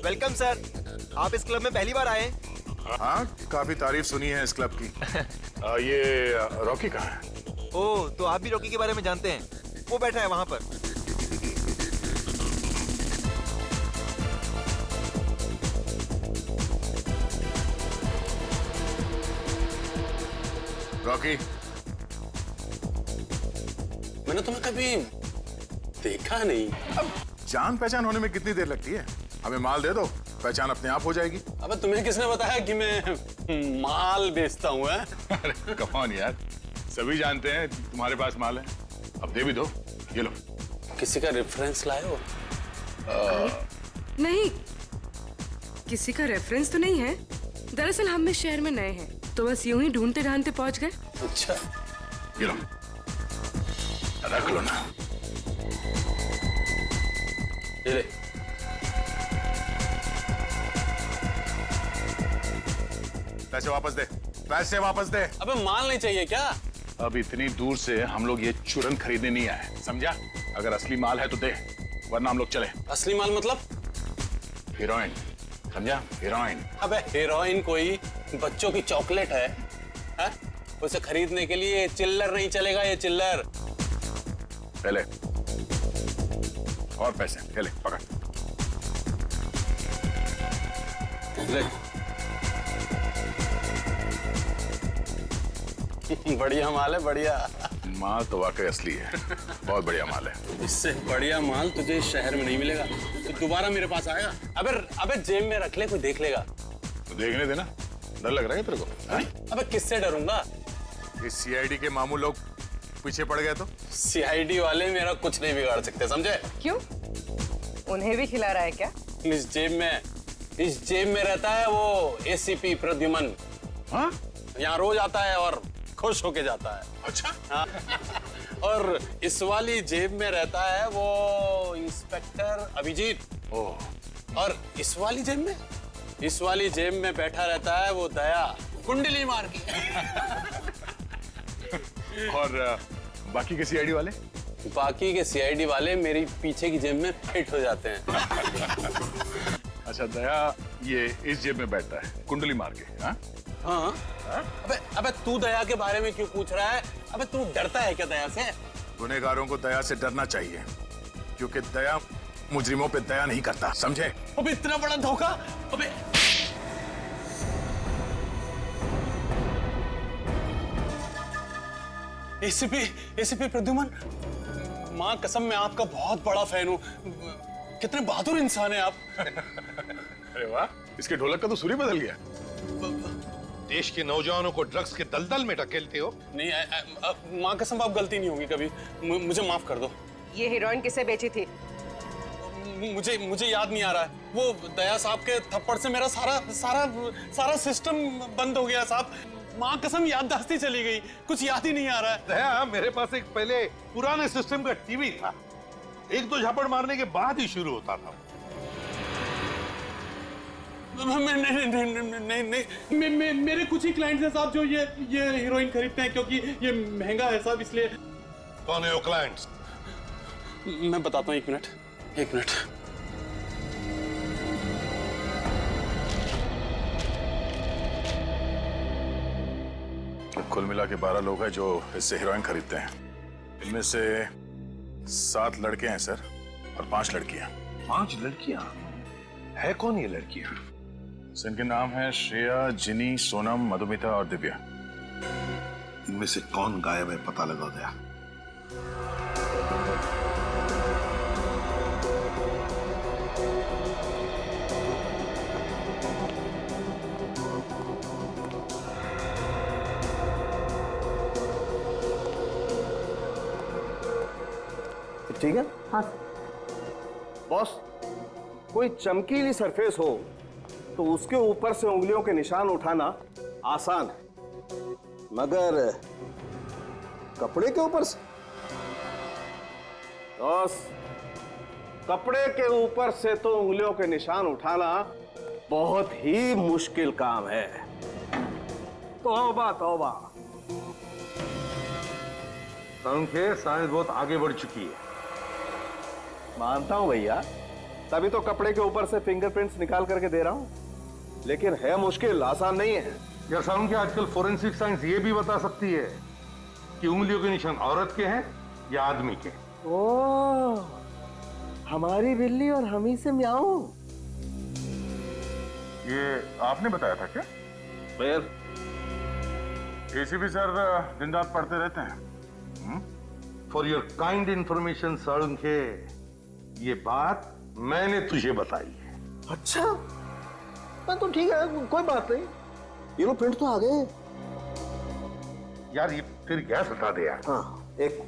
Welcome sir. आप इस club में पहली बार आए? हाँ, काफी तारीफ सुनी है इस क्लब की। ये रॉकी कहाँ है? ओह, तो आप भी रॉकी के बारे में जानते हैं? वो बैठा है वहाँ पर। रॉकी, मैंने तुम्हें कभी देखा नहीं। अब जान पहचान होने में कितनी देर लगती है? हमें माल दे दो, पहचान अपने आप हो जाएगी। अबे तुम्हें किसने बताया कि मैं माल बेचता हूँ? अरे कम ऑन यार, सभी जानते हैं तुम्हारे पास माल है, अब दे भी दो। ये लो। किसी का रेफरेंस लाए हो? नहीं, किसी का रेफरेंस तो नहीं है। दरअसल हम इस शहर में नए हैं, तो बस यूं ही ढूंढते ढांढते पहुंच गए। अच्छा, ये लो, रख लो ना। ये ले। पैसे वापस दे, पैसे वापस दे। अबे माल नहीं चाहिए क्या? अब इतनी दूर से हम लोग ये चूरन खरीदने नहीं आए, समझा? अगर असली माल है तो दे, वरना हम लोग चले। असली माल मतलब? हीरोइन, समझा? हीरोइन। अबे हीरोइन कोई बच्चों की चॉकलेट है? उसे खरीदने के लिए चिल्लर नहीं चलेगा, ये चिल्लर। पहले और पैसे, पहले पकड़। ले। बढ़िया माल है, बढ़िया। माल तो वाकई असली है, बहुत बढ़िया माल है। इससे बढ़िया माल तुझे इस शहर में नहीं मिलेगा। तो दोबारा मेरे पास आएगा? अबे जेब में रख ले, कोई देख लेगा तो देखने देना। डर लग रहा है तेरे को? अबे किससे डरूंगा? इस सीआईडी के मामू लोग पीछे पड़ गए तो? सीआईडी वाले मेरा कुछ नहीं बिगाड़ सकते, समझे? क्यों? उन्हें भी खिला रहा है क्या? इस जेब में रहता है वो एसीपी प्रद्युमन। हाँ? यहाँ रोज आता है और खुश होके जाता है। अच्छा? हाँ। और इस वाली जेब में रहता है वो इंस्पेक्टर अभिजीत। ओह। और इस वाली जेब में बैठा रहता है वो दया, कुंडली मार के। और बाकी के सीआईडी वाले? बाकी के सीआईडी वाले मेरी पीछे की जेब में फिट हो जाते हैं। अच्छा, दया ये इस जेब में बैठता है कुंडली मार के? हाँ? हाँ? अबे तू दया के बारे में क्यों पूछ रहा है? अबे तू डरता है क्या दया से? गुनहगारों को दया से डरना चाहिए, क्योंकि दया मुजरिमों पे दया नहीं करता, समझे? अबे इतना बड़ा धोखा! अबे एसीपी प्रद्युमन, माँ कसम मैं आपका बहुत बड़ा फैन हूँ। कितने बहादुर इंसान हैं आप। अरे वाह, इसके ढोलक का तो सुर ही बदल गया। देश के नौजवानों को ड्रग्स के दलदल में ढकेलते हो। नहीं, माँ कसम आप गलती नहीं होगी कभी, मुझे माफ कर दो। ये हीरोइन किसे बेची थी? मुझे याद नहीं आ रहा है। वो दया साहब के थप्पड़ से मेरा सारा सिस्टम बंद हो गया साहब। माँ कसम याददाश्ती चली गई, कुछ याद ही नहीं आ रहा है। दया, मेरे पास एक पहले पुराने सिस्टम का टीवी था, एक दो झापड़ मारने के बाद ही शुरू होता था। नहीं, मेरे कुछ ही क्लाइंट्स हैं साहब जो ये हीरोइन खरीदते हैं, क्योंकि ये महंगा है साहब, इसलिए। कौन है वो क्लाइंट्स? मैं बताता हूँ, एक मिनट। कुल मिला के 12 लोग हैं जो इससे हीरोइन खरीदते हैं। इनमें से 7 लड़के हैं सर, और 5 लड़कियां। 5 लड़कियां? है कौन ये लड़कियां? इनके नाम है श्रेया, जिनी, सोनम, मधुमिता और दिव्या। इनमें से कौन गायब है पता लगा दया। ठीक है? हाँ बॉस, कोई चमकीली सरफेस हो तो उसके ऊपर से उंगलियों के निशान उठाना आसान है, मगर कपड़े के ऊपर से? बॉस, कपड़े के ऊपर से तो उंगलियों के निशान उठाना बहुत ही मुश्किल काम है। तौबा तौबा। साइंस बहुत आगे बढ़ चुकी है। मानता हूं भैया, तभी तो कपड़े के ऊपर से फिंगरप्रिंट्स निकाल करके दे रहा हूं, लेकिन है मुश्किल, आसान नहीं है। यार साउंड के आजकल फोरेंसिक साइंस ये भी बता सकती है कि उंगलियों के निशान औरत के हैं या आदमी के। ओ, हमारी बिल्ली और हम ही से म्याऊं। ये आपने बताया था क्या? फिर एसीपी सर दिन रात पढ़ते रहते हैं। For your kind information Salunkhe, ये बात मैंने तुझे बताई है। अच्छा, मैं तो ठीक है, कोई बात नहीं। ये लो प्रिंट तो आ गए। यार ये फिर गैस हटा दे यार। हाँ, एक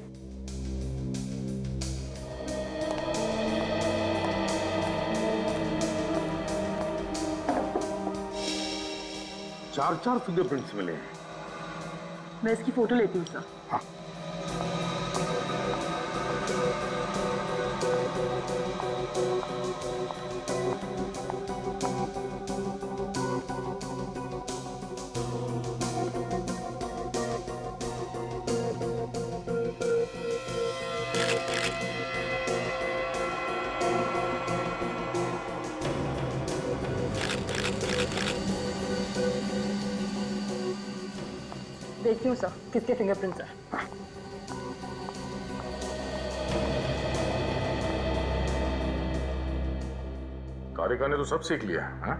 4 फिंगरप्रिंट्स मिले हैं। मैं इसकी फोटो लेती हूँ सर। हाँ। देखती हूँ सर किसके फिंगरप्रिंट्स है। कारिका ने तो सब सीख लिया। हाँ?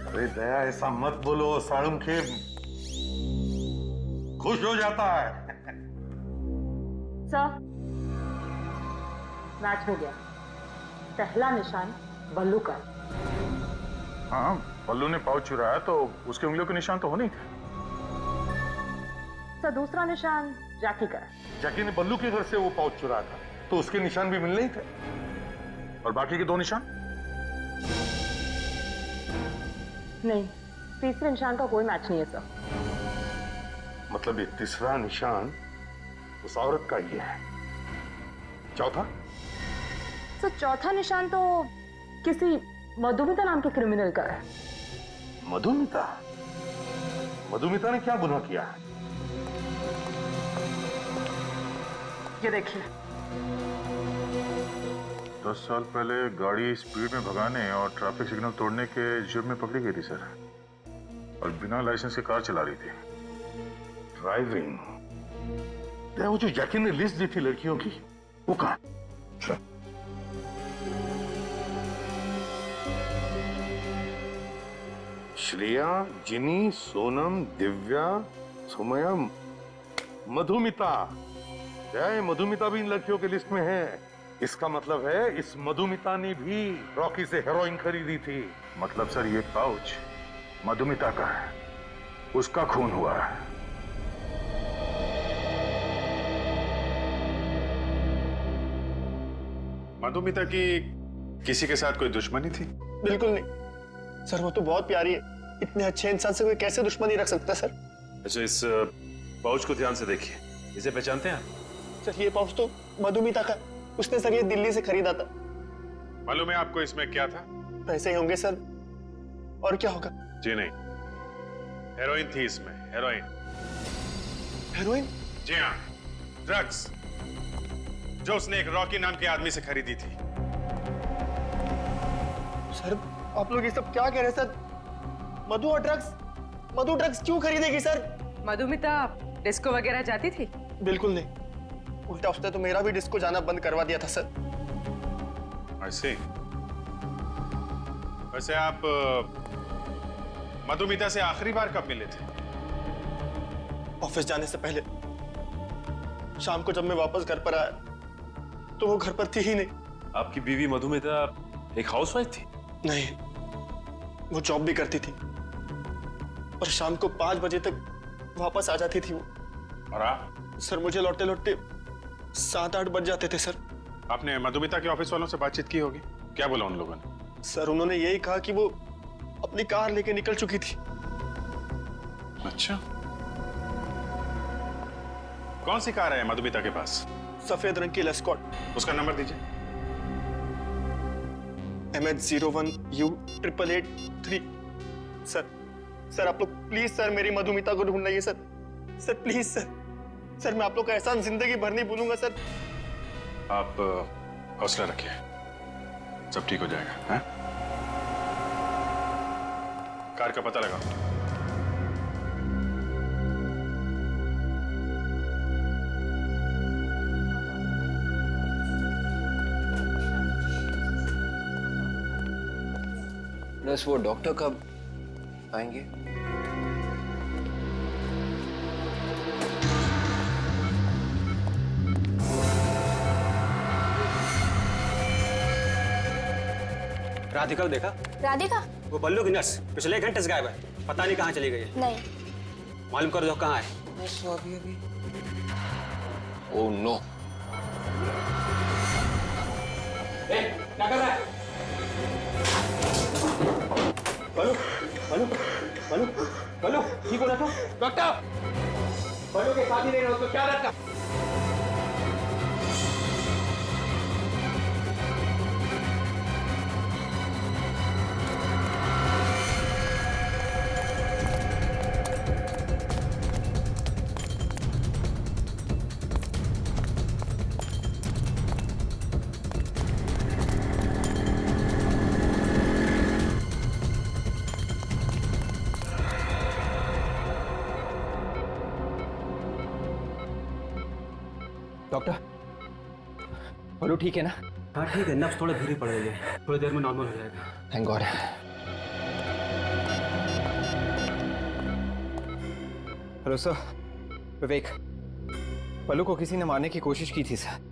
अरे दया, ऐसा मत बोलो साळुंखे, खुश हो जाता है। सर मैच हो गया। पहला निशान बल्लू का। हाँ, पल्लू ने पाउच चुराया तो उसके उंगलियों के निशान तो होने ही थे। सर दूसरा निशान जैकी का है। जैकी ने बल्लू के घर से वो पाउच चुराया था तो उसके निशान भी मिलने ही थे। और बाकी के 2 निशान? नहीं, तीसरे निशान का कोई मैच नहीं है सर। मतलब ये तीसरा निशान उस औरत का ही है। चौथा? सर चौथा निशान तो किसी मधुमिता नाम के क्रिमिनल का है। मधुमिता? मधुमिता ने क्या गुनाह किया है? ये देखिए। 10 साल पहले गाड़ी स्पीड में भगाने और ट्रैफिक सिग्नल तोड़ने के जुर्म में पकड़ी गई थी सर, और बिना लाइसेंस के कार चला रही थी। ड्राइविंग? वो जो जैकी ने लिस्ट दी थी लड़कियों की, वो कहां? श्रेया, जिनी, सोनम, दिव्या, सुमया, मधुमिता। जय, मधुमिता भी इन लड़कियों के लिस्ट में है। इसका मतलब है इस मधुमिता ने भी रॉकी से हेरोइन खरीदी थी। मतलब सर ये पाउच मधुमिता का है, उसका खून हुआ है। मधुमिता की किसी के साथ कोई दुश्मनी थी? बिल्कुल नहीं सर, वो तो बहुत प्यारी है। इतने अच्छे इंसान से कोई कैसे दुश्मनी रख सकता है सर? अच्छा, इस पाउच को ध्यान से देखिए, इसे पहचानते हैं आप? सर ये पाउच तो मधुमिता का, उसने सर ये दिल्ली से खरीदा था। मालूम है आपको इसमें क्या था? पैसे ही होंगे सर, और क्या होगा? जी नहीं, हेरोइन थी इसमें, हेरोइन। हेरोइन? जी हाँ, ड्रग्स, जो उसने एक रॉकी नाम के आदमी से खरीदी थी। सर आप लोग ये सब क्या कह रहे हैं सर? मधु और ड्रग्स? मधु ड्रग्स क्यों खरीदेगी सर? मधुमिता डिस्को वगैरह जाती थी? बिल्कुल नहीं, उल्टा उसने तो मेरा भी डिस्को जाना बंद करवा दिया था सर। ऐसे? वैसे आप मधुमिता से आखिरी बार कब मिले थे? ऑफिस जाने से पहले। शाम को जब मैं वापस घर पर आया तो वो घर पर थी ही नहीं। आपकी बीवी मधुमिता एक हाउसवाइफ थी? नहीं, वो जॉब भी करती थी और शाम को 5 बजे तक वापस आ जाती थी वो। और आप? सर मुझे लौटते लौटते 7-8 बज जाते थे सर। आपने मधुमिता के ऑफिस वालों से बातचीत की होगी, क्या बोला उन लोगों ने? सर उन्होंने यही कहा कि वो अपनी कार लेके निकल चुकी थी। अच्छा, कौन सी कार है मधुमिता के पास? सफेद रंग की लेस्कॉट, उसका नंबर दीजिए। MH01U8883। सर आप लोग प्लीज सर मेरी मधुमिता को ढूंढ लाइए सर प्लीज सर। मैं आप लोग का एहसान जिंदगी भर नहीं भूलूंगा सर। आप हौसला रखिए, सब ठीक हो जाएगा। हैं? कार का पता लगाओ। बस वो डॉक्टर कब आएंगे? राधिका को देखा? राधिका? वो बल्लू की नर्स पिछले 1 घंटे से गायब है, पता नहीं कहाँ चली गई है। नहीं। मालूम करो कहाँ है। बस अभी अभी। Oh no. क्या कर रहा है? बल्लू, बल्लू, बल्लू, बल्लू, ठीक हो रहा था? डॉक्टर, बल्लू के साथ ही नहीं रहो तो क्या रखा? डॉक्टर, बल्लू ठीक है ना? हाँ ठीक है, नब्ज थोड़ा धीरे पड़ रही है, थोड़ी देर में नॉर्मल हो जाएगा। Thank God. हेलो सर, विवेक, बल्लू को किसी ने मारने की कोशिश की थी सर।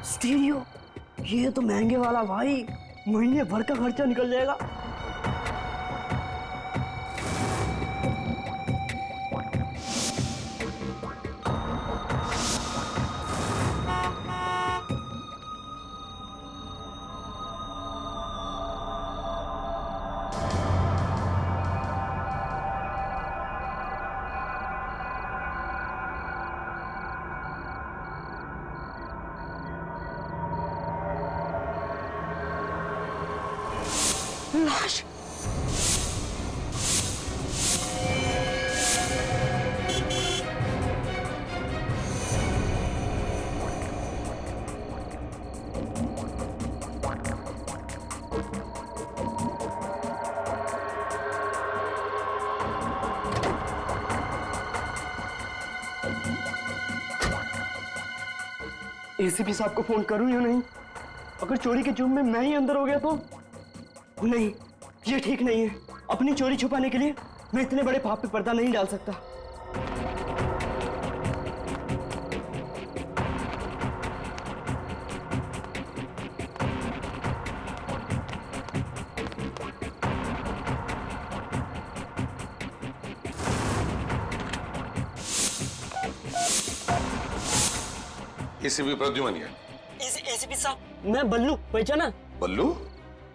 स्टीरियो, ये तो महंगे वाला भाई, महीने भर का खर्चा निकल जाएगा। लाश। एसीपी साहब को फोन करूं या नहीं? अगर चोरी के जुर्म में मैं ही अंदर हो गया तो? नहीं, ये ठीक नहीं है। अपनी चोरी छुपाने के लिए मैं इतने बड़े पाप पे पर्दा नहीं डाल सकता। एसीपी प्रद्युमन है। एसीपी साहब, मैं बल्लू, पहचाना? बल्लू?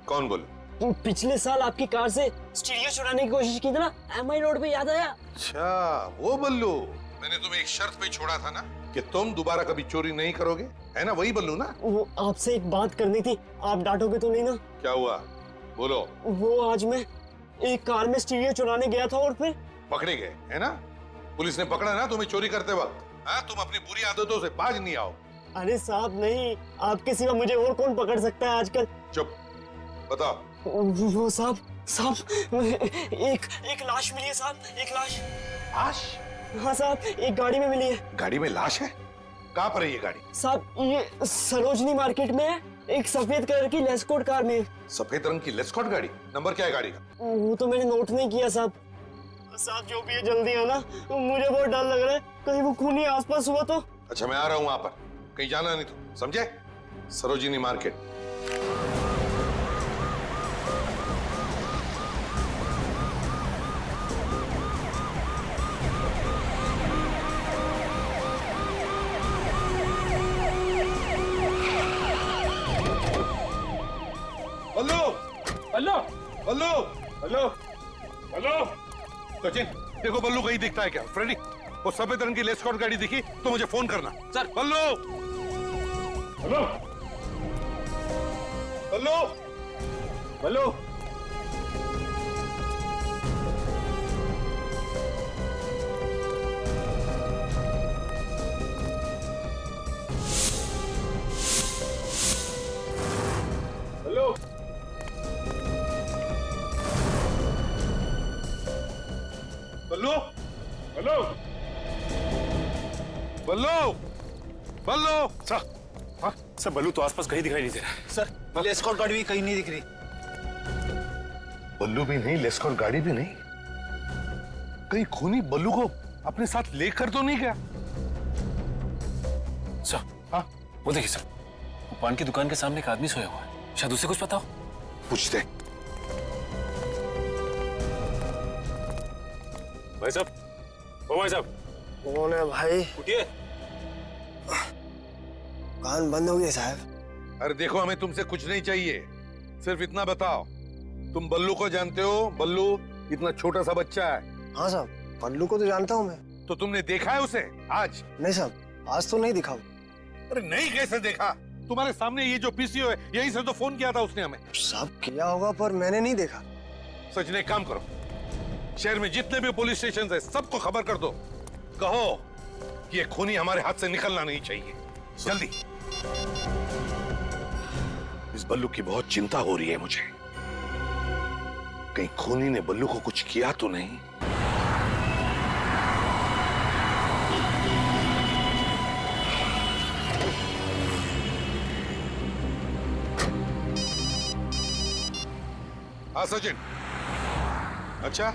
कौन बल्लू? पिछले साल आपकी कार से स्टीरियो चुराने की कोशिश की थी ना, एमआई रोड पे, याद आया? अच्छा, वो बल्लू। मैंने तुम्हें एक शर्त पे छोड़ा था ना कि तुम दोबारा कभी चोरी नहीं करोगे, है ना? वही बल्लू ना? वो आपसे एक बात करनी थी, आप डांटोगे तो नहीं ना? क्या हुआ, बोलो। वो आज मैं एक कार में स्टीरियो चुराने गया था और फिर पकड़े गए, है ना? पुलिस ने पकड़ा ना तुम्हें चोरी करते वक्त। हाँ, तुम अपनी बुरी आदतों से बाज नहीं आओ। अरे साहब नहीं, आपके सिवा मुझे और कौन पकड़ सकता है आजकल? चुप, बताओ। वो साहब एक लाश मिली है साहब, एक लाश। लाश? हाँ साहब, एक गाड़ी में मिली है। गाड़ी में लाश है? कहाँ पर है ये गाड़ी? साहब ये सरोजनी मार्केट में है, एक सफेद कलर की लेस्कोट कार में। सफेद रंग की लेस्कॉट गाड़ी? नंबर क्या है गाड़ी का? वो तो मैंने नोट नहीं किया साहब। साहब जो भी है जल्दी आना, मुझे बहुत डर लग रहा है, कहीं वो खूनी आसपास हुआ तो। अच्छा, मैं आ रहा हूँ वहां पर, कहीं जाना नहीं तो, समझे? सरोजिनी मार्केट। बल्लू, बल्लू, बल्लू, बल्लू, बल्लू। सचिन, देखो बल्लू कहीं दिखता है क्या? फ्रेडी, वो सफेद रंग की लेस्कॉट गाड़ी दिखी तो मुझे फोन करना। सर। बल्लू, बल्लू, बल्लू, बल्लू। बल्लू, बल्लू, बल्लू, बल्लू, बल्लू। हाँ सर, बल्लू तो आसपास कहीं दिखाई नहीं दे रहा। सर, एस्कॉर्ट गाड़ी भी कहीं नहीं दिख रही। बल्लू भी नहीं, लेस्कॉट गाड़ी भी नहीं। कहीं खूनी बल्लू को अपने साथ लेकर तो नहीं गया? सर, हाँ, वो देखिए सर, वो पान की दुकान के सामने एक आदमी सोया हुआ है, शायद उसे कुछ पता हो। पूछते। भाई साहब, ओ भाई साहब। कौन है भाई? उठिए। कान बंद हो गए साहब। अरे देखो, हमें तुमसे कुछ नहीं चाहिए, सिर्फ इतना बताओ, तुम बल्लू को जानते हो? बल्लू इतना छोटा सा बच्चा है। हाँ साहब, बल्लू को तो जानता हूँ मैं। तो तुमने देखा है उसे आज? नहीं साहब, आज तो नहीं दिखा। अरे नहीं, कैसे देखा? तुम्हारे सामने ये जो पीसीओ है, यहीं से तो फोन किया था उसने हमें। साहब किया होगा पर मैंने नहीं देखा। सच ने, काम करो, शहर में जितने भी पुलिस स्टेशन है सबको खबर कर दो, कहो कि ये खूनी हमारे हाथ से निकलना नहीं चाहिए, जल्दी। इस बल्लू की बहुत चिंता हो रही है मुझे, कहीं खूनी ने बल्लू को कुछ किया तो नहीं। हाँ सचिन। अच्छा,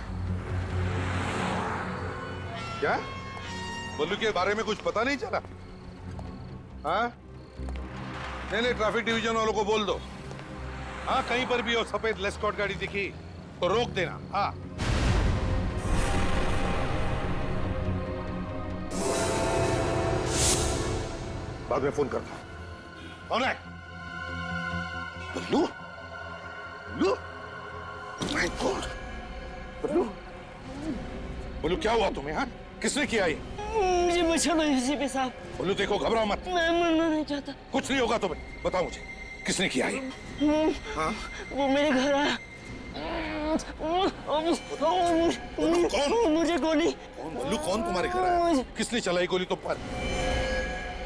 क्या बल्लू के बारे में कुछ पता नहीं चला? हाँ, नहीं, ट्रैफिक डिवीजन वालों को बोल दो, हाँ, कहीं पर भी हो सफेद लेस्कॉट गाड़ी दिखी तो रोक देना। हाँ, बाद में फोन करता हूं। कौन है? बल्लू? बल्लू? माय गॉड, बल्लू, बल्लू क्या हुआ तुम्हें? हाँ, किसने किया ये? मुझे बचा दो एसीपी साहब। बल्लू देखो, घबराओ मत। मैं मरना नहीं चाहता। कुछ नहीं होगा तुम्हें, बताओ मुझे किसने किया ये? हाँ? वो मेरे घर आया। कौन? मुझे गोली। कौन बल्लू? कौन तुम्हारे घर आया? किसने चलाई गोली तुम पर?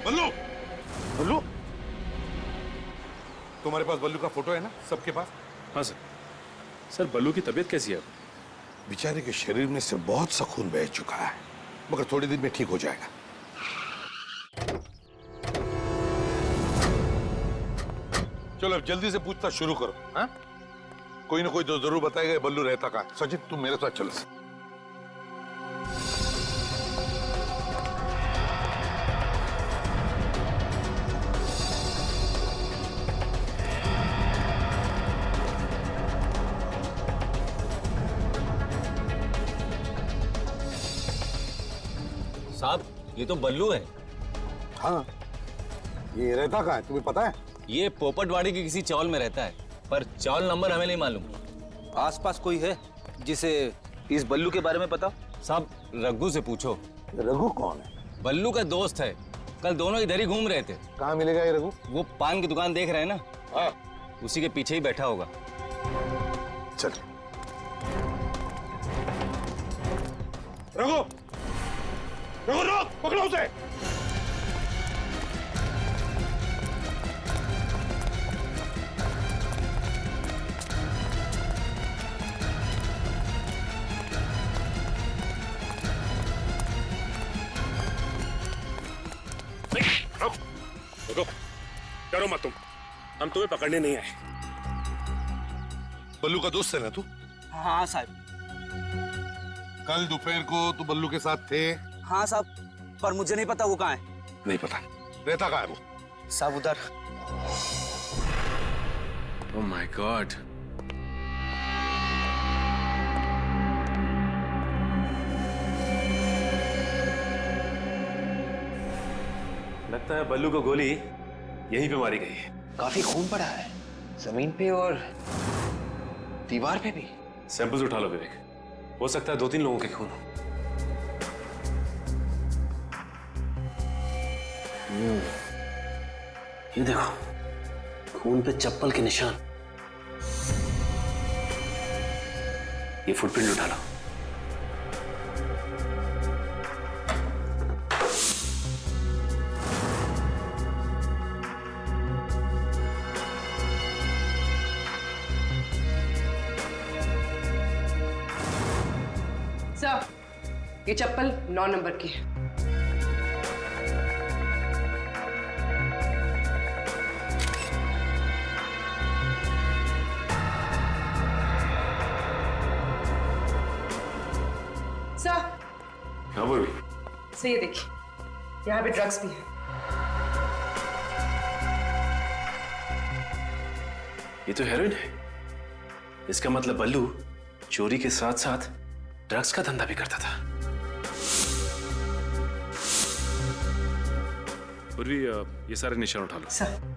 बल्लू, बल्लू, तुम्हारे पास बल्लू का फोटो है ना सबके पास? हाँ सर। सर, बल्लू की तबीयत कैसी है? बेचारे के शरीर में से बहुत सा खून बह चुका है, मगर थोड़ी देर में ठीक हो जाएगा। चलो अब जल्दी से पूछताछ शुरू करो। हाँ, कोई ना कोई तो जरूर बताएगा बल्लू रहता कहाँ। सचिन, तुम मेरे साथ चलो। साहब, ये तो बल्लू है। हाँ, ये रहता कहाँ है तुम्हें पता है? ये पोपटवाड़ी की किसी चौल में रहता है, पर चौल नंबर हमें नहीं मालूम। आसपास कोई है जिसे इस बल्लू के बारे में पता? साहब रघु से पूछो। रघु कौन है? बल्लू का दोस्त है, कल दोनों इधर ही घूम रहे थे। कहाँ मिलेगा ये रघु? वो पान की दुकान देख रहे हैं ना, हाँ। उसी के पीछे ही बैठा होगा। चल। रघु, रघु रोक, पकड़ो उसे। रुको, डरो मत तुम, हम तुम्हें पकड़ने नहीं आए। बल्लू का दोस्त है ना तू? हाँ साहब। कल दोपहर को तू बल्लू के साथ थे? हाँ साहब, पर मुझे नहीं पता वो कहाँ है। नहीं पता। रहता कहाँ है वो? साहब उधर। Oh my God. लगता है बल्लू को गोली यहीं पे मारी गई है। काफी खून पड़ा है जमीन पे और दीवार पे भी। सैंपल्स उठा लो विवेक, हो सकता है 2-3 लोगों के खून हो। ये देखो, खून पे चप्पल के निशान। ये फुटप्रिंट उठा लो। सर, ये चप्पल 9 नंबर की है। सर, हाँ बोल। सर ये देखिए, यहाँ पे ड्रग्स भी है। ये तो हेरोइन है। इसका मतलब बल्लू चोरी के साथ साथ ड्रग्स का धंधा भी करता था। पूर्वी, ये सारे निशान उठा लो। सर।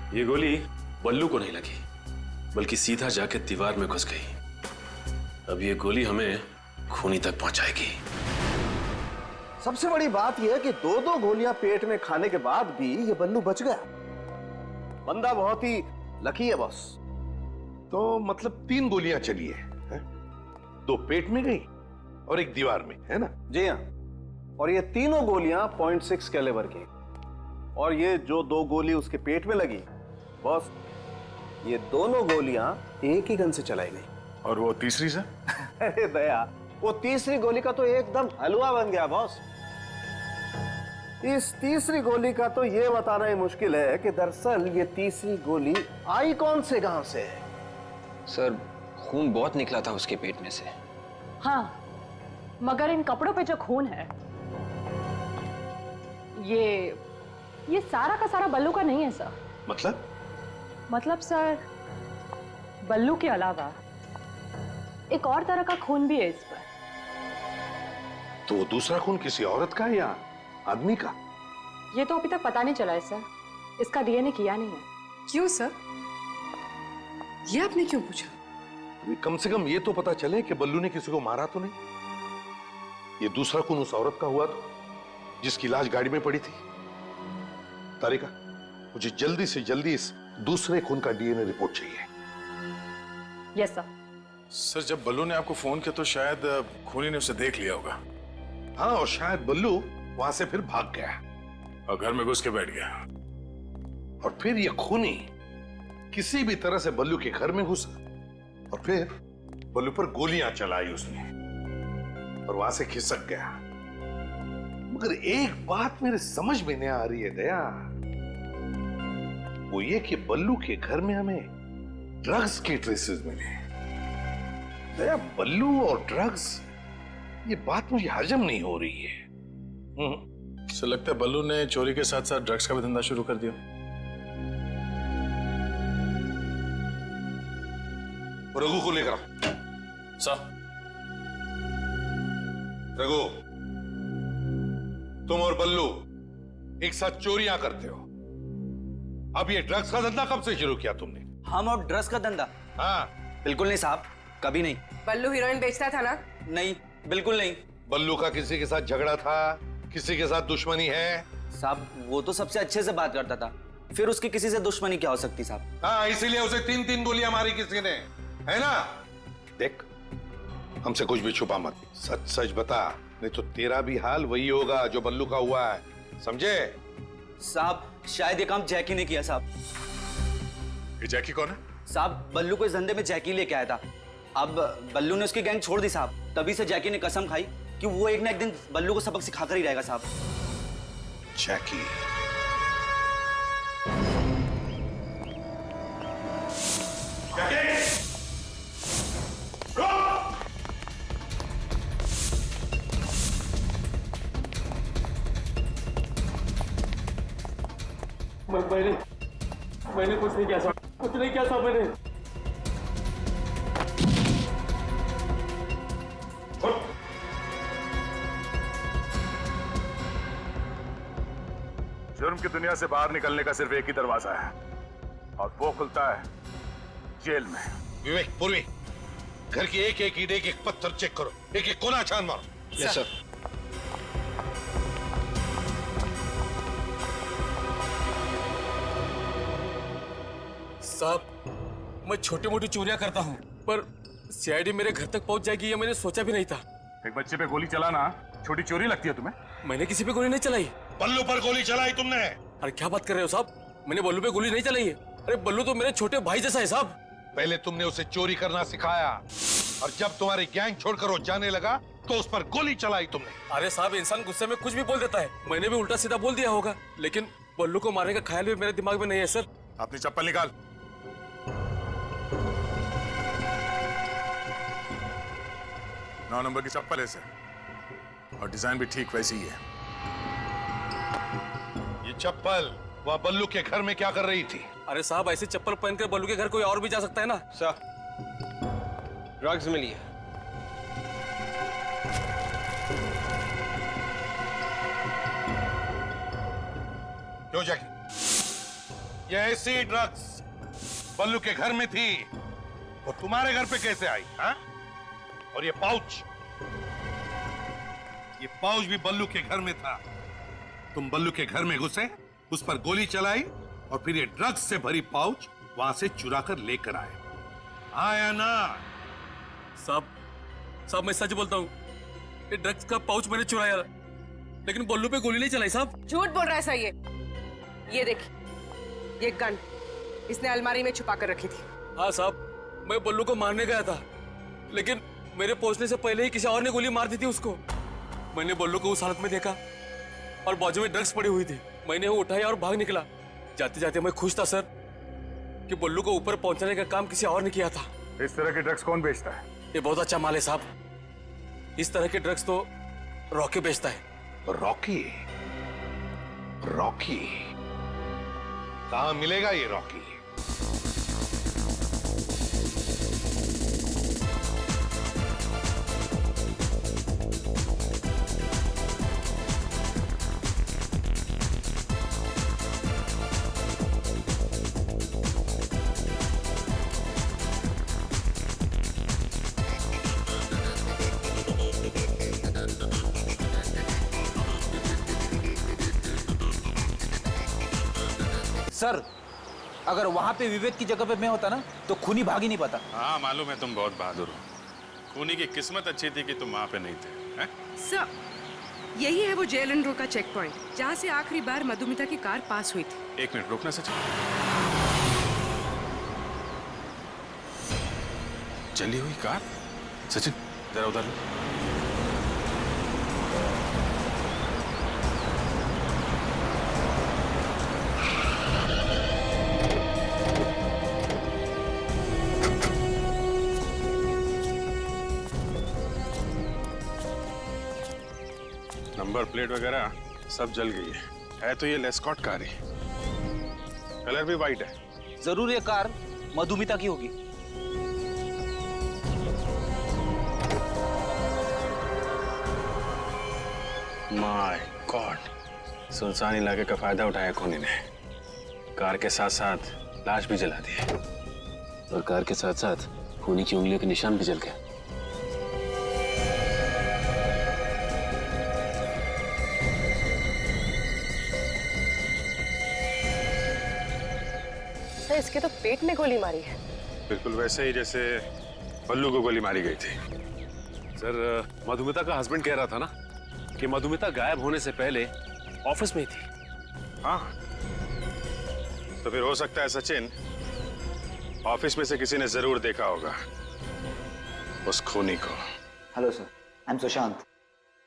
ये गोली बल्लू को नहीं लगी, बल्कि सीधा जाके दीवार में घुस गई। अब ये गोली हमें खूनी तक पहुंचाएगी। सबसे बड़ी बात यह है कि 2-2 गोलियां पेट में खाने के बाद भी ये बल्लू बच गया। बंदा बहुत ही लकी है बॉस। तो मतलब 3 गोलियां चली है? 2 पेट में गई और 1 दीवार में, है ना? जी हाँ, और ये तीनों गोलियां 0.6 कैलिबर की। और ये जो 2 गोली उसके पेट में लगी, बॉस ये दोनों गोलियां एक ही गन से चलाई गई। और वो तीसरी से? अरे दया, वो तीसरी गोली का तो एकदम हलवा बन गया बॉस। इस तीसरी गोली का तो ये बताना ही मुश्किल है कि दरअसल ये तीसरी गोली आई कौन से गांव से है। सर, खून बहुत निकला था उसके पेट में से। हाँ, मगर इन कपड़ों पे जो खून है, ये सारा का सारा बल्लू का नहीं है सर। मतलब सर, बल्लू के अलावा एक और तरह का खून भी है इस पर। तो दूसरा खून किसी औरत का या आदमी का? ये तो अभी तक पता नहीं चला है सर, इसका डीएनए किया नहीं है। क्यों सर? ये आपने क्यों पूछा? कम से कम ये तो पता चले कि बल्लू ने किसी को मारा तो नहीं। ये दूसरा खून उस औरत का हुआ तो, जिसकी लाश गाड़ी में पड़ी थी। तारिका, मुझे जल्दी से जल्दी इस दूसरे खून का डीएनए रिपोर्ट चाहिए। Yes sir. सर, जब बल्लू ने आपको फोन किया तो शायद खूनी ने उसे देख लिया होगा। हाँ, और शायद बल्लू वहां से फिर भाग गया और घर में घुस के बैठ गया। और फिर ये खूनी किसी भी तरह से बल्लू के घर में घुसा और फिर बल्लू पर गोलियां चलाई उसने और वहां से खिसक गया। मगर एक बात मेरे समझ में नहीं आ रही है दया, वो ये कि बल्लू के घर में हमें ड्रग्स के ट्रेसेस मिले। दया, बल्लू और ड्रग्स, ये बात मुझे हजम नहीं हो रही है। सो लगता है बल्लू ने चोरी के साथ साथ ड्रग्स का भी धंधा शुरू कर दिया। रघु को लेकर सर। रघु, तुम और बल्लू एक साथ चोरियां करते हो। अब ये ड्रग्स का धंधा कब से शुरू किया तुमने? हम और ड्रग्स का धंधा? हाँ। बिल्कुल नहीं साहब, कभी नहीं। बल्लू हीरोइन बेचता था ना? नहीं, बिल्कुल नहीं। बल्लू का किसी के साथ झगड़ा था, किसी के साथ दुश्मनी है? साहब वो तो सबसे अच्छे से बात करता था, फिर उसकी किसी से दुश्मनी क्या हो सकती साहब? हाँ, इसीलिए उसे 3-3 गोलियां मारी किसी ने, है ना? देख, हमसे कुछ भी छुपा मत, सच सच बता, नहीं तो तेरा भी हाल वही होगा जो बल्लू का हुआ है, समझे? साहब शायद ये काम जैकी ने किया साहब। ये जैकी कौन है? साहब बल्लू को इस धंधे में जैकी लेके आया था। अब बल्लू ने उसकी गैंग छोड़ दी साहब, तभी से जैकी ने कसम खाई कि वो एक ना एक दिन बल्लू को सबक सिखाकर ही रहेगा साहब। जैकी? मैंने कुछ नहीं किया साहब, कुछ नहीं किया साहब मैंने। जुर्म की दुनिया से बाहर निकलने का सिर्फ एक ही दरवाजा है, और वो खुलता है जेल में। विवेक, पूर्वी, घर की एक एक ईंट, एक एक पत्थर चेक करो, एक एक कोना छान मारो। Yes sir. साहब मैं छोटी मोटी चोरियां करता हूँ, पर सीआईडी मेरे घर तक पहुंच जाएगी ये मैंने सोचा भी नहीं था। एक बच्चे पे गोली चलाना छोटी चोरी लगती है तुम्हें? मैंने किसी पे गोली नहीं चलाई। बल्लू पर गोली चलाई तुमने? अरे क्या बात कर रहे हो साहब, मैंने बल्लू पे गोली नहीं चलाई है। अरे बल्लू तो मेरे छोटे भाई जैसा है साहब। पहले तुमने उसे चोरी करना सिखाया, और जब तुम्हारी गैंग छोड़कर वो जाने लगा तो उस पर गोली चलाई तुमने। अरे साहब इंसान गुस्से में कुछ भी बोल देता है, मैंने भी उल्टा सीधा बोल दिया होगा, लेकिन बल्लू को मारने का ख्याल भी मेरे दिमाग में नहीं है सर। अपनी चप्पल निकाल। 9 नंबर की चप्पल है सर, और डिजाइन भी ठीक वैसी ही है। ये चप्पल वहाँ बल्लू के घर में क्या कर रही थी? अरे साहब ऐसी चप्पल पहनकर बल्लू के घर कोई और भी जा सकता है ना? सर ड्रग्स मिली है। क्यों जैकी? ये ऐसी ड्रग्स बल्लू के घर में थी, वो तुम्हारे घर पे कैसे आई? हाँ? और ये पाउच भी बल्लू के घर में था। तुम बल्लू के घर में घुसे, उस पर गोली चलाई, और फिर ये ड्रग्स से भरी पाउच वहां से चुरा कर लेकर आए, आया ना? साहब मैं सच बोलता हूँ, ये ड्रग्स का पाउच मैंने चुराया, लेकिन बल्लू पे गोली नहीं चलाई साहब। झूठ बोल रहा है सही है। ये देखिए, ये गन इसने अलमारी में छुपा कर रखी थी। हाँ साहब, मैं बल्लू को मारने गया था, लेकिन मेरे पहुंचने से पहले ही किसी और ने गोली मार दी थी उसको। मैंने बल्लू को उस हालत में देखा, और बाजू में ड्रग्स पड़ी हुई थी। मैंने वो उठाया और भाग निकला। जाते जाते मैं खुश था सर कि बल्लू को ऊपर पहुंचाने का काम किसी और ने किया था। इस तरह के ड्रग्स कौन बेचता है? ये बहुत अच्छा माल है साहब। इस तरह के ड्रग्स तो रॉकी बेचता है। रॉकी? रॉकी कहाँ मिलेगा ये रॉकी? सर अगर वहां पे विवेक की जगह पे मैं होता ना तो खूनी भाग ही नहीं पाता। हाँ मालूम है, तुम बहुत बहादुर हो। खूनी की किस्मत अच्छी थी कि तुम वहां पे नहीं थे। हैं? सर यही है वो जेलन रोड का चेक पॉइंट, जहाँ से आखिरी बार मधुमिता की कार पास हुई थी। 1 मिनट रुकना सचिन। जली हुई कार? सचिन जरा उधर लो। नंबर प्लेट वगैरह सब जल गई है तो ये लेस्कॉट कार है, कलर भी वाइट है। जरूर ये कार मधुमिता की होगी। माय गॉड, सुनसान इलाके का फायदा उठाया खूनी ने, कार के साथ साथ लाश भी जला दी और कार के साथ साथ खूनी की उंगलियों के निशान भी जल गए। सर इसके तो पेट में गोली मारी है। बिल्कुल वैसे ही जैसे बल्लू को गोली मारी गई थी। सर मधुमिता का हस्बैंड कह रहा था ना कि मधुमिता गायब होने से पहले ऑफिस में ही थी। हाँ, तो फिर हो सकता है सचिन, ऑफिस में से किसी ने जरूर देखा होगा उस खूनी को। Hello sir, I am Sushant,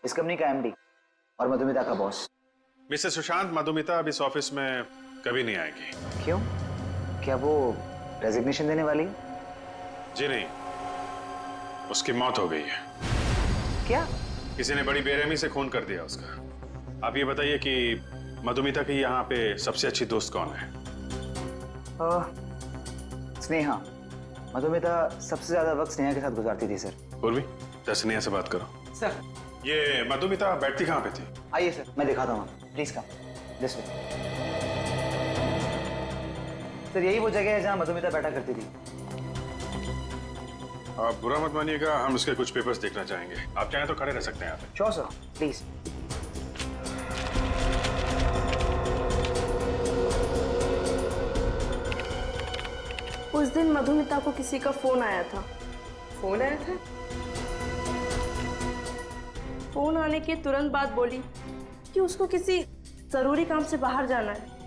इस कंपनी का एमडी और मधुमिता का बॉस। मिस्टर सुशांत, मधुमिता अब इस ऑफिस में कभी नहीं आएगी। क्यों? क्या वो रेजिग्नेशन देने वाली है? जी नहीं, उसकी मौत हो गई है। क्या? किसी ने बड़ी बेरहमी से खून कर दिया उसका। आप ये बताइए कि मधुमिता की यहाँ पे सबसे अच्छी दोस्त कौन है? स्नेहा। मधुमिता सबसे ज्यादा वक्त स्नेहा के साथ गुजारती थी सर। पूर्वी, स्नेहा से बात करो। सर। ये मधुमिता बैठती कहाँ पे थी? आइए सर, मैं दिखाता हूँ, please come this way. Sir यही वो जगह है जहाँ मधुमिता बैठा करती थी। आप बुरा मत मानिएगा, हम उसके कुछ पेपर्स देखना चाहेंगे। आप चाहें तो खड़े रह सकते हैं यहाँ पे। Sure sir, please. उस दिन मधुमिता को किसी का फोन आया था। फोन आया था? फोन आने के तुरंत बाद बोली कि उसको किसी जरूरी काम से बाहर जाना है।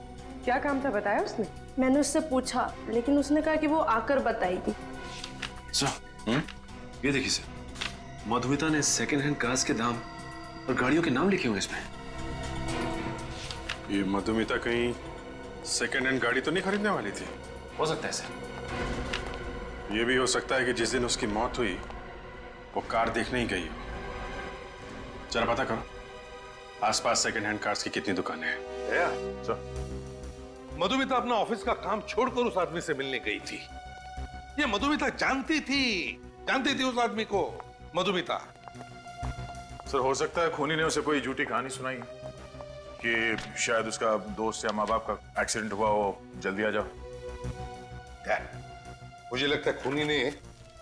क्या काम था बताया उसने? मैंने उससे पूछा, लेकिन उसने कहा कि वो आकर बताएगी। ये देखिए सर, मधुमिता ने सेकेंड हैंड कार्स के दाम और गाड़ियों के नाम लिखे हुए इसमें। ये मधुमिता कहीं सेकेंड हैंड गाड़ी तो नहीं खरीदने वाली थी? हो सकता है सर। ये भी हो सकता है कि जिस दिन उसकी मौत हुई वो कार देखने ही गई हो। जरा पता करो आसपास सेकेंड हैंड कार्स की कितनी दुकानें हैं। मधुमिता अपना ऑफिस का काम छोड़कर उस आदमी से मिलने गई थी। ये मधुमिता जानती थी उस आदमी को। मधुमिता। सर हो सकता है खूनी ने उसे कोई झूठी कहानी सुनाई कि शायद उसका दोस्त या माँ बाप का एक्सीडेंट हुआ हो, जल्दी आ जाओ। क्या? मुझे लगता है खूनी ने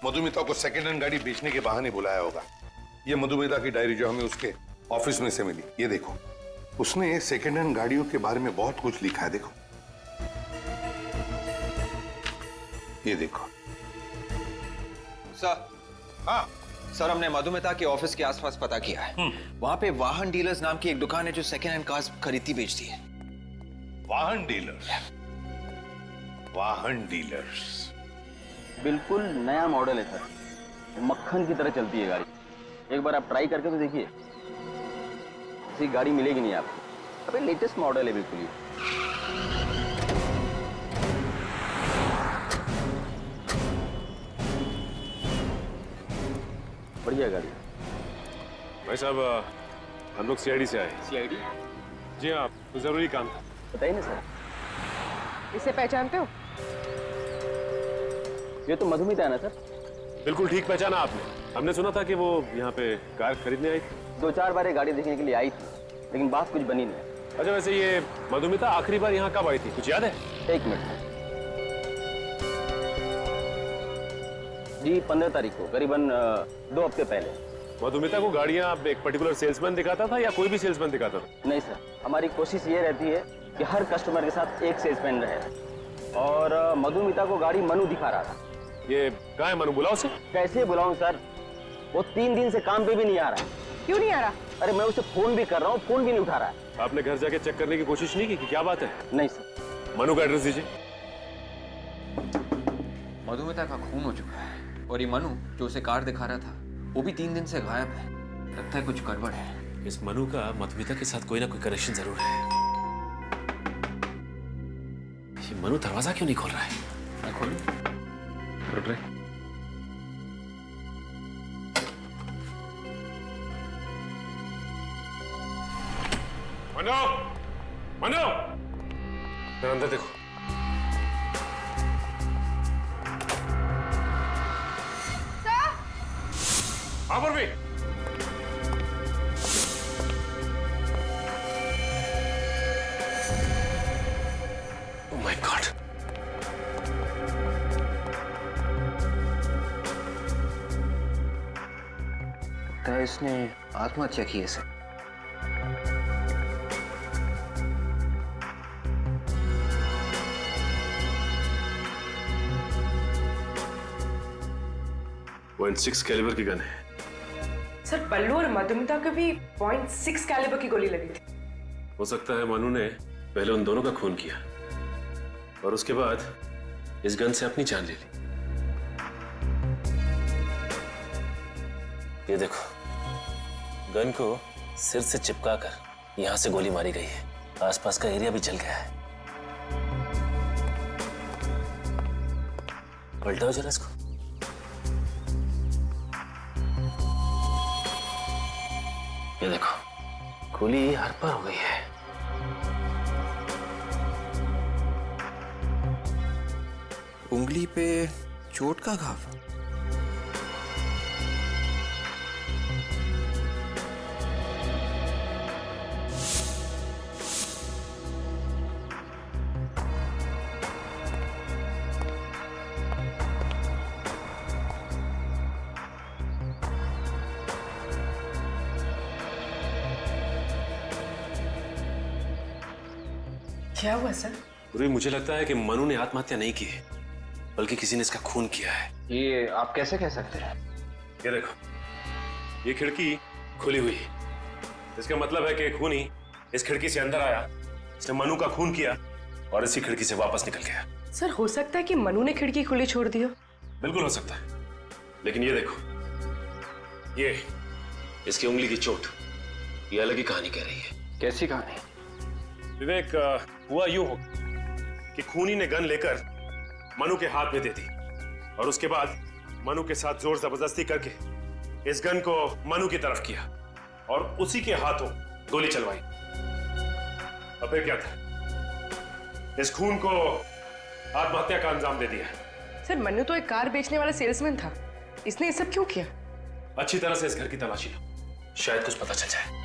मधुमिता को सेकेंड हैंड गाड़ी बेचने के बहाने बुलाया होगा। ये मधुमिता की डायरी जो हमें उसके ऑफिस में से मिली, ये देखो, उसने सेकेंड हैंड गाड़ियों के बारे में बहुत कुछ लिखा है। देखो, ये देखो। सर। हाँ सर, हमने मधुमिता के ऑफिस के आसपास पता किया है। वहां पे वाहन डीलर्स नाम की एक दुकान है जो सेकेंड हैंड कार्स खरीदती बेचती है। वाहन डीलर्स? वाहन डीलर्स बिल्कुल नया मॉडल है सर, मक्खन की तरह चलती है गाड़ी। एक बार आप ट्राई करके तो देखिए, ऐसी गाड़ी मिलेगी नहीं आपको। अबे लेटेस्ट मॉडल है बिल्कुल ही। बढ़िया गाड़ी। भाई साहब, हम लोग सीआईडी से आए। सीआईडी? जी हाँ, कुछ जरूरी काम था। बताइए ना सर। इसे पहचानते हो? ये तो मधुमिता है ना सर? बिल्कुल ठीक पहचाना आपने। हमने सुना था कि वो यहाँ पे कार खरीदने आई थी। 2-4 बार ये गाड़ी देखने के लिए आई थी, लेकिन बात कुछ बनी नहीं। अच्छा, वैसे ये मधुमिता आखिरी बार यहाँ कब आई थी, कुछ याद है? 1 मिनट जी, 15 तारीख को, करीबन 2 हफ्ते पहले। मधुमिता को गाड़ियाँ एक पर्टिकुलर सेल्समैन दिखाता था या कोई भी सेल्समैन दिखाता था? नहीं सर, हमारी कोशिश ये रहती है कि हर कस्टमर के साथ एक सेल्समैन रहे। और मधुमिता को गाड़ी मनु दिखा रहा था। ये कहाँ है मनु, बुलाओ उसे। कैसे बुलाऊं सर, वो 3 दिन से काम पे भी नहीं आ रहा है। क्यों नहीं आ रहा? अरे मैं उसे फोन भी कर रहा हूँ, फोन भी नहीं उठा रहा है। आपने घर जाके चेक करने की कोशिश नहीं की कि क्या बात है? नहीं सर। मनु का एड्रेस दीजिए। मधुमिता का खून हो चुका है और ये मनु जो उसे कार दिखा रहा था वो भी 3 दिन से गायब है। लगता है कुछ गड़बड़ है। इस मनु का मधुमिता के साथ कोई ना कोई कनेक्शन जरूर है। ये मनु दरवाजा क्यों नहीं खोल रहा है? मैं खोलूं? रुक रहे। मनो, मनो, अंदर देखो। हाँ पूर्वी। Oh my God. लगता है इसने आत्महत्या की है सर। .6 कैलिबर की गन है। सर बल्लू और मधुमिता को भी .6 कैलिबर की गोली लगी थी। हो सकता है मनु ने पहले उन दोनों का खून किया और उसके बाद इस गन से अपनी जान ले ली। ये देखो, गन को सिर से चिपका कर यहां से गोली मारी गई है। आसपास का एरिया भी जल गया है। पलटाओ जरा इसको। ये देखो, गोली हर पर हो गई है। उंगली पे चोट का घाव। क्या हुआ सर? पूर्वी, मुझे लगता है कि मनु ने आत्महत्या नहीं की है, बल्कि किसी ने इसका खून किया है। ये आप कैसे कह सकते हैं? ये देखो, ये खिड़की खुली हुई है। इसका मतलब है कि खूनी इस खिड़की से अंदर आया, इसने मनु का खून किया और इसी खिड़की से वापस निकल गया। सर हो सकता है कि मनु ने खिड़की खुली छोड़ दी हो। बिल्कुल हो सकता है, लेकिन ये देखो, ये इसकी उंगली की चोट, ये अलग ही कहानी कह रही है। कैसी कहानी? विवेक, हुआ यूं हो कि खूनी ने गन लेकर मनु के हाथ में दे दी और उसके बाद मनु के साथ जोर जबरदस्ती करके इस गन को मनु की तरफ किया और उसी के हाथों गोली चलवाई। और फिर क्या था, इस खून को आत्महत्या का अंजाम दे दिया। सर मनु तो एक कार बेचने वाला सेल्समैन था, इसने ये सब क्यों किया? अच्छी तरह से इस घर की तलाशी लो, शायद कुछ पता चल जाए।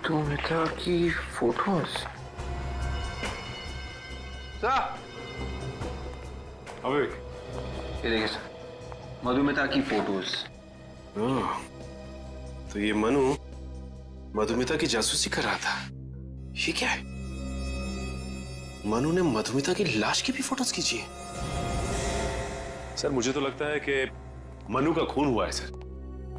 मधुमिता की फोटोज। ये देखिए सर, मधुमिता की फोटोज। तो ये मनु मधुमिता की जासूसी कर रहा था। ये क्या है? मनु ने मधुमिता की लाश की भी फोटोज खींची है। सर मुझे तो लगता है कि मनु का खून हुआ है सर,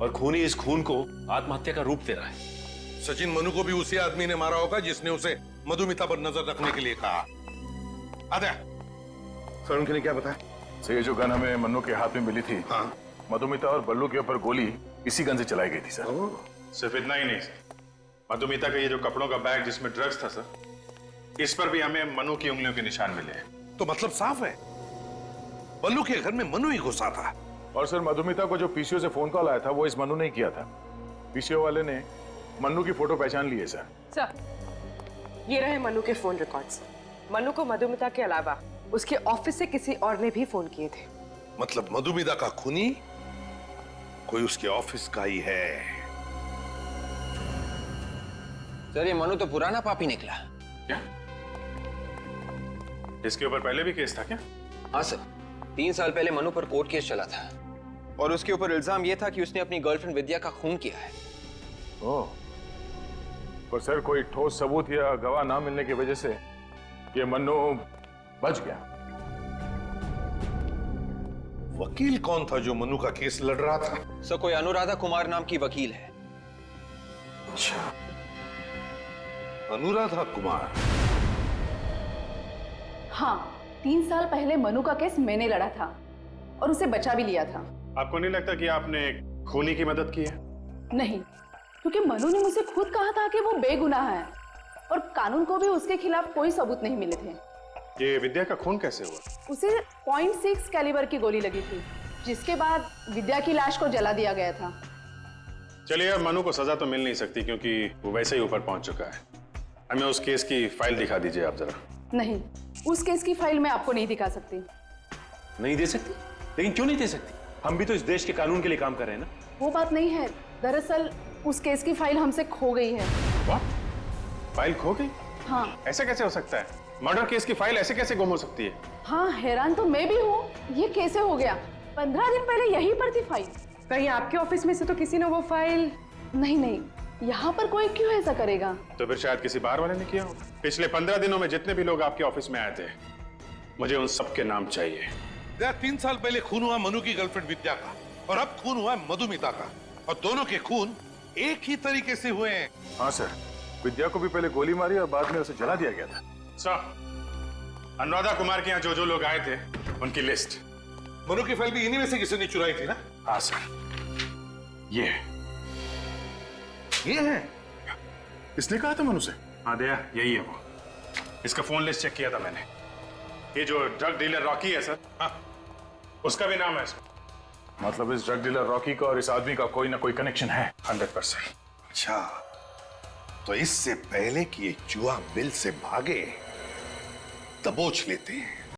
और खूनी इस खून को आत्महत्या का रूप दे रहा है। सचिन, मनु को भी उसी आदमी ने मारा होगा जिसने उसे मधुमिता पर नजर रखने के लिए कहा। आजा। सर उनके लिए क्या बताया? सर ये जो गन हमें मन्नू के हाथ में मिली थी, हाँ, मधुमिता और बल्लू के ऊपर गोली इसी गन से चलाई गई थी सर। सिर्फ इतना ही नहीं सर, मधुमिता का ये जो कपड़ों का बैग जिसमें ड्रग्स था सर, इस पर भी हमें मनु की उंगलियों के निशान मिले हैं। तो मतलब साफ है, बल्लू के घर में मनु ही घुसा था। और सर मधुमिता को जो पीसीओ से फोन कॉल आया था वो इस मनु ने ही किया था। पीसीओ वाले ने मन्नू की फोटो पहचान ली है सर। सर ये रहे मनु के फोन रिकॉर्ड्स। मनु को मधुमिता के अलावा उसके ऑफिस से किसी और ने भी फोन किए थे। मतलब मधुमिता का खूनी कोई उसके ऑफिस का ही है। सर ये मनु तो पुराना पापी निकला। क्या? इसके ऊपर पहले भी केस था क्या? हाँ सर, 3 साल पहले मनु पर कोर्ट केस चला था और उसके ऊपर इल्जाम यह था कि उसने अपनी गर्लफ्रेंड विद्या का खून किया है। ओह, पर सर कोई ठोस सबूत या गवाह ना मिलने की वजह से ये मन्नू बच गया। वकील कौन था जो मनु का केस लड़ रहा था? सर कोई अनुराधा कुमार नाम की वकील है। अच्छा, अनुराधा कुमार। हाँ, 3 साल पहले मनु का केस मैंने लड़ा था और उसे बचा भी लिया था। आपको नहीं लगता कि आपने खूनी की मदद की है? नहीं, क्योंकि मनु ने मुझे खुद कहा था कि वो बेगुनाह है और कानून को भी उसके खिलाफ कोई सबूत नहीं मिले थे। ये विद्या का खून कैसे हुआ? उसे .6 कैलिबर की गोली लगी थी, जिसके बाद विद्या की लाश को जला दिया गया था। चलिए, अब मनु को सजा तो मिल नहीं सकती क्योंकि वो वैसे ही ऊपर पहुंच चुका है। हमें उस केस की फाइल दिखा दीजिए आप जरा। नहीं, उस केस की फाइल मैं आपको नहीं दिखा सकती। नहीं दे सकती? लेकिन क्यों नहीं दे सकती? हम भी तो इस देश के कानून के लिए काम कर रहे हैं ना। वो बात नहीं है, दरअसल उस केस की फाइल हमसे खो गई है। वाह, फाइल खो गई? हाँ। ऐसा कैसे हो सकता है? मर्डर केस की फाइल ऐसे कैसे गुम हो सकती है? हाँ, हैरान तो मैं भी हूँ, ये कैसे हो गया? 15 दिन पहले यहीं पर थी फाइल। कहीं आपके ऑफिस में से तो किसी ने वो फाइल? नहीं, यहाँ पर कोई क्यों ऐसा करेगा? तो फिर शायद किसी बाहर वाले ने किया हो। पिछले 15 दिनों में जितने भी लोग आपके ऑफिस में आए थे, मुझे उन सबके नाम चाहिए। 3 साल पहले खून हुआ मनु की गर्लफ्रेंड विद्या का, और अब खून हुआ मधुमिता का, और दोनों के खून एक ही तरीके से हुए हैं। हाँ सर, विद्या को भी पहले गोली मारी और बाद में उसे जला दिया गया था। सर, अनुराधा कुमार के यहाँ जो लोग आए थे उनकी लिस्ट। मनु की फाइल भी इन्हीं में से किसी ने चुराई थी ना? हाँ सर, ये है। इसने कहा था मनु से? हाँ दया, यही है वो। इसका फोन लिस्ट चेक किया था मैंने। ये जो ड्रग डीलर रॉकी है सर, हाँ, उसका भी नाम है इसमें। मतलब इस ड्रग डीलर रॉकी का और इस आदमी का कोई ना कोई कनेक्शन है। 100%। अच्छा, तो इससे पहले कि ये जुआ मिल से भागे, दबोच लेते हैं।